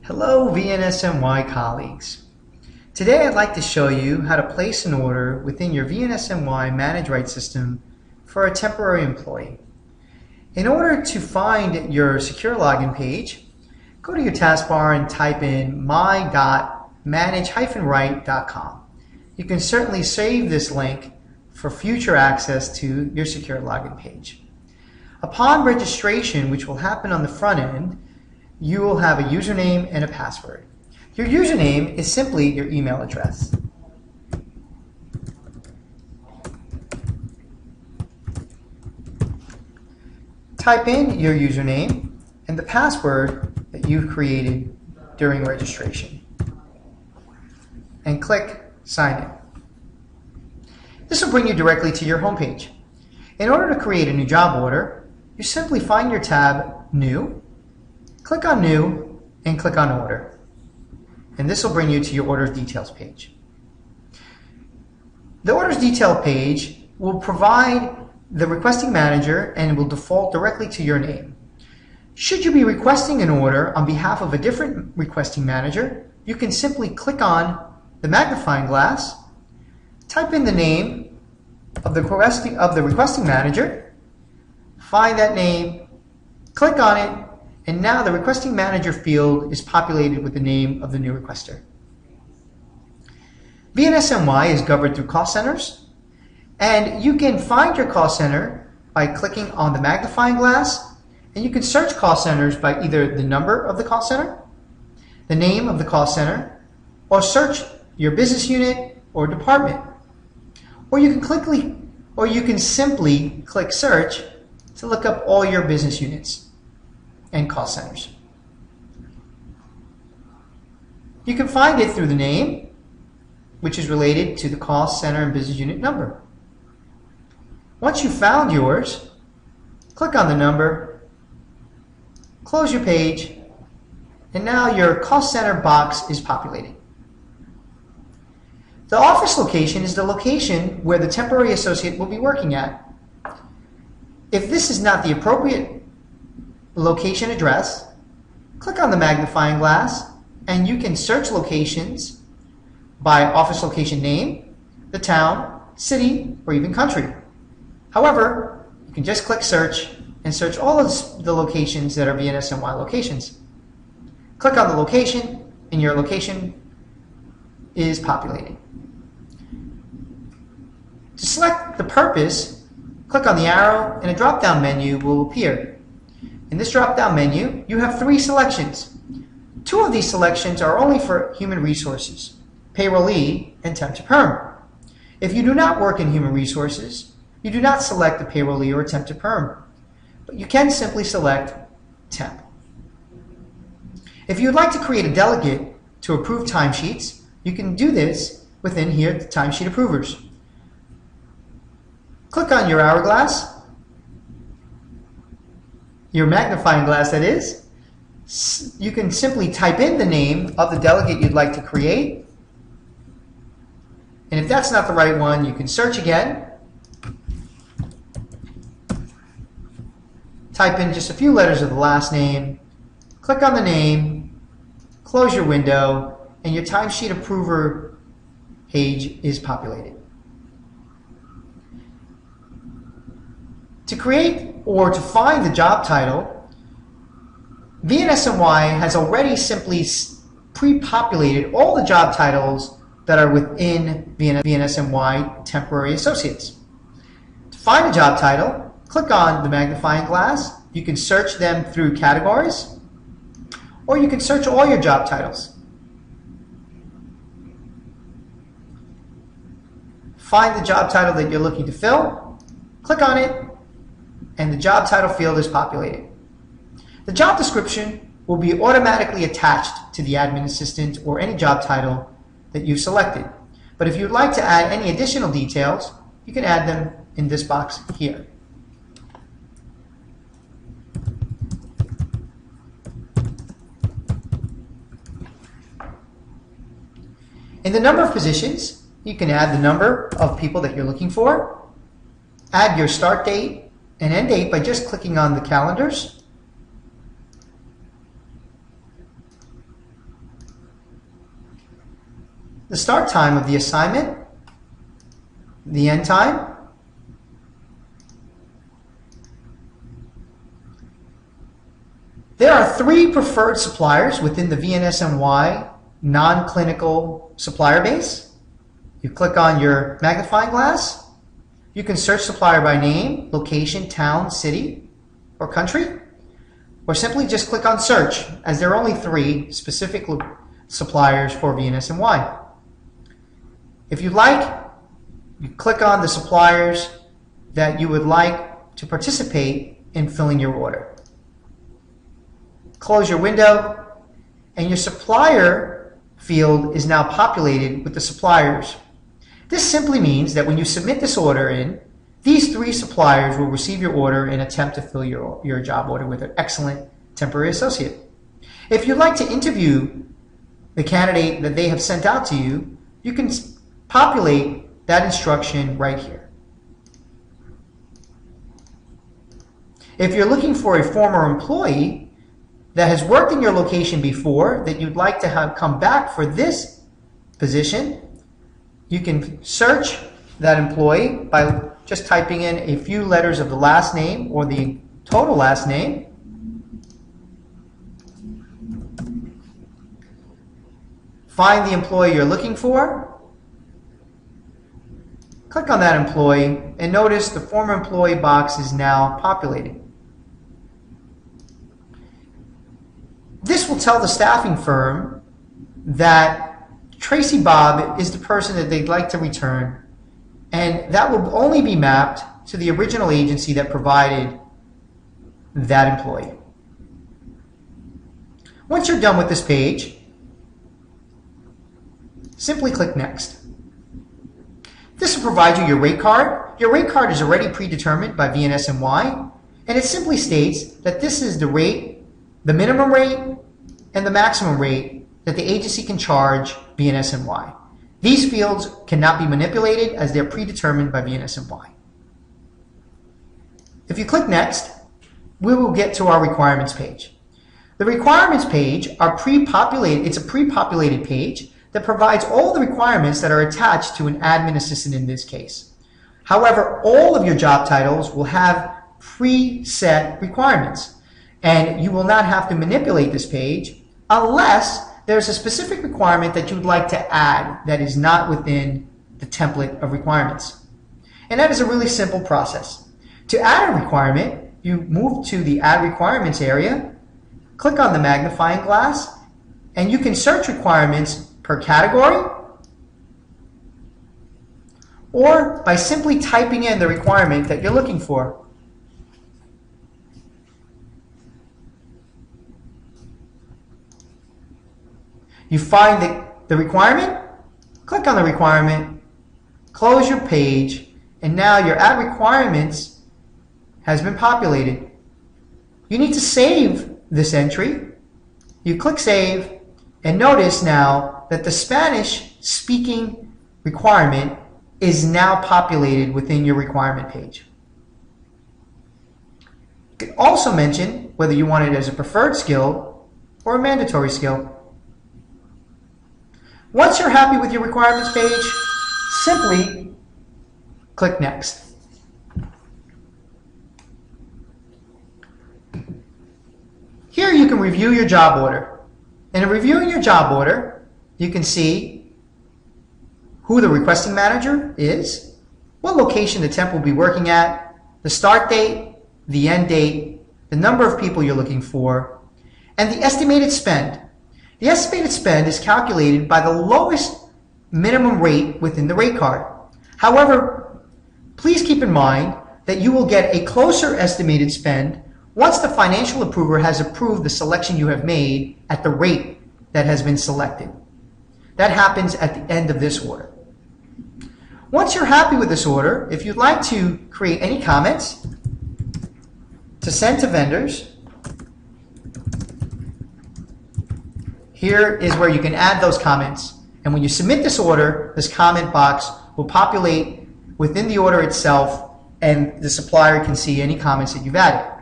Hello vnsny colleagues. Today I'd like to show you how to place an order within your vnsny manageright system for a temporary employee. In order to find your secure login page, go to your taskbar and type in my.manage-right.com. You can certainly save this link for future access to your secure login page. Upon registration, which will happen on the front end, you will have a username and a password. Your username is simply your email address. Type in your username and the password that you've created during registration and click Sign In. This will bring you directly to your home page. In order to create a new job order, you simply find your tab New, click on New, and click on Order. And this will bring you to your Orders Details page. The Orders Detail page will provide the requesting manager and will default directly to your name. Should you be requesting an order on behalf of a different requesting manager, you can simply click on the magnifying glass, type in the name of the requesting manager, find that name, click on it, and now the requesting manager field is populated with the name of the new requester. vnsny is governed through cost centers, and you can find your cost center by clicking on the magnifying glass, and you can search cost centers by either the number of the cost center, the name of the cost center, or search your business unit or department. Or you can simply click search to look up all your business units and cost centers. You can find it through the name, which is related to the cost center and business unit number. Once you've found yours, click on the number, close your page, and now your cost center box is populated. The office location is the location where the temporary associate will be working at. If this is not the appropriate location address, click on the magnifying glass and you can search locations by office location name, the town, city, or even country. However, you can just click search and search all of the locations that are vnsny locations. Click on the location and your location is populated. To select the purpose, click on the arrow and a drop-down menu will appear. In this drop-down menu, you have 3 selections. 2 of these selections are only for human resources, payrolee and temp to perm. If you do not work in human resources, you do not select the payrolee or temp to perm, but you can simply select temp. If you would like to create a delegate to approve timesheets, you can do this within here, the timesheet approvers. Click on your hourglass, your magnifying glass that is. You can simply type in the name of the delegate you'd like to create. And if that's not the right one, you can search again. Type in just a few letters of the last name, click on the name, close your window, and your timesheet approver page is populated. To create or to find the job title, vnsny has already simply pre-populated all the job titles that are within vnsny temporary associates. To find a job title, click on the magnifying glass. You can search them through categories, or you can search all your job titles. Find the job title that you're looking to fill, click on it, and the job title field is populated. The job description will be automatically attached to the admin assistant or any job title that you've selected. But if you'd like to add any additional details, you can add them in this box here. In the number of positions, you can add the number of people that you're looking for, add your start date and end date by just clicking on the calendars, the start time of the assignment, the end time, there are 3 preferred suppliers within the vnsny non-clinical supplier base. You click on your magnifying glass. You can search supplier by name, location, town, city, or country, or simply just click on search, as there are only 3 specific suppliers for vnsny. If you like, you click on the suppliers that you would like to participate in filling your order. Close your window, and your supplier field is now populated with the suppliers. This simply means that when you submit this order in, these 3 suppliers will receive your order and attempt to fill your job order with an excellent temporary associate. If you'd like to interview the candidate that they have sent out to you, you can populate that instruction right here. If you're looking for a former employee that has worked in your location before that you'd like to have come back for this position, you can search that employee by just typing in a few letters of the last name or the total last name. Find the employee you're looking for. Click on that employee and notice the former employee box is now populated. This will tell the staffing firm that Tracy Bob is the person that they'd like to return, and that will only be mapped to the original agency that provided that employee. Once you're done with this page, simply click Next. This will provide you your rate card. Your rate card is already predetermined by vnsny, and it simply states that this is the rate, the minimum rate, and the maximum rate that the agency can charge vnsny. These fields cannot be manipulated as they're predetermined by vnsny. If you click Next, we will get to our requirements page. The requirements page are pre-populated. It's a pre-populated page that provides all the requirements that are attached to an admin assistant in this case. However, all of your job titles will have preset requirements, and you will not have to manipulate this page unless there's a specific requirement that you'd like to add that is not within the template of requirements. And that is a really simple process. To add a requirement, you move to the Add Requirements area, click on the magnifying glass, and you can search requirements per category, or by simply typing in the requirement that you're looking for. You find the requirement, click on the requirement, close your page, and now your Add Requirements has been populated. You need to save this entry. You click Save, and notice now that the Spanish-speaking requirement is now populated within your requirement page. You can also mention whether you want it as a preferred skill or a mandatory skill. Once you're happy with your requirements page, simply click Next. Here you can review your job order. And in reviewing your job order, you can see who the requesting manager is, what location the temp will be working at, the start date, the end date, the number of people you're looking for, and the estimated spend. The estimated spend is calculated by the lowest minimum rate within the rate card. However, please keep in mind that you will get a closer estimated spend once the financial approver has approved the selection you have made at the rate that has been selected. That happens at the end of this order. Once you're happy with this order, if you'd like to create any comments to send to vendors, here is where you can add those comments. And when you submit this order, this comment box will populate within the order itself, and the supplier can see any comments that you've added.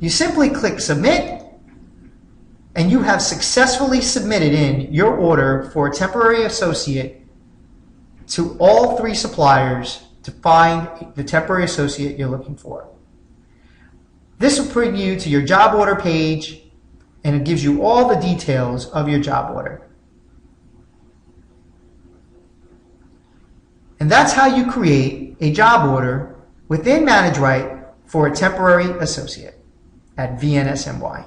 You simply click Submit, and you have successfully submitted in your order for a temporary associate to all 3 suppliers to find the temporary associate you're looking for. This will bring you to your job order page, and it gives you all the details of your job order. And that's how you create a job order within manageright for a temporary associate at vnsny.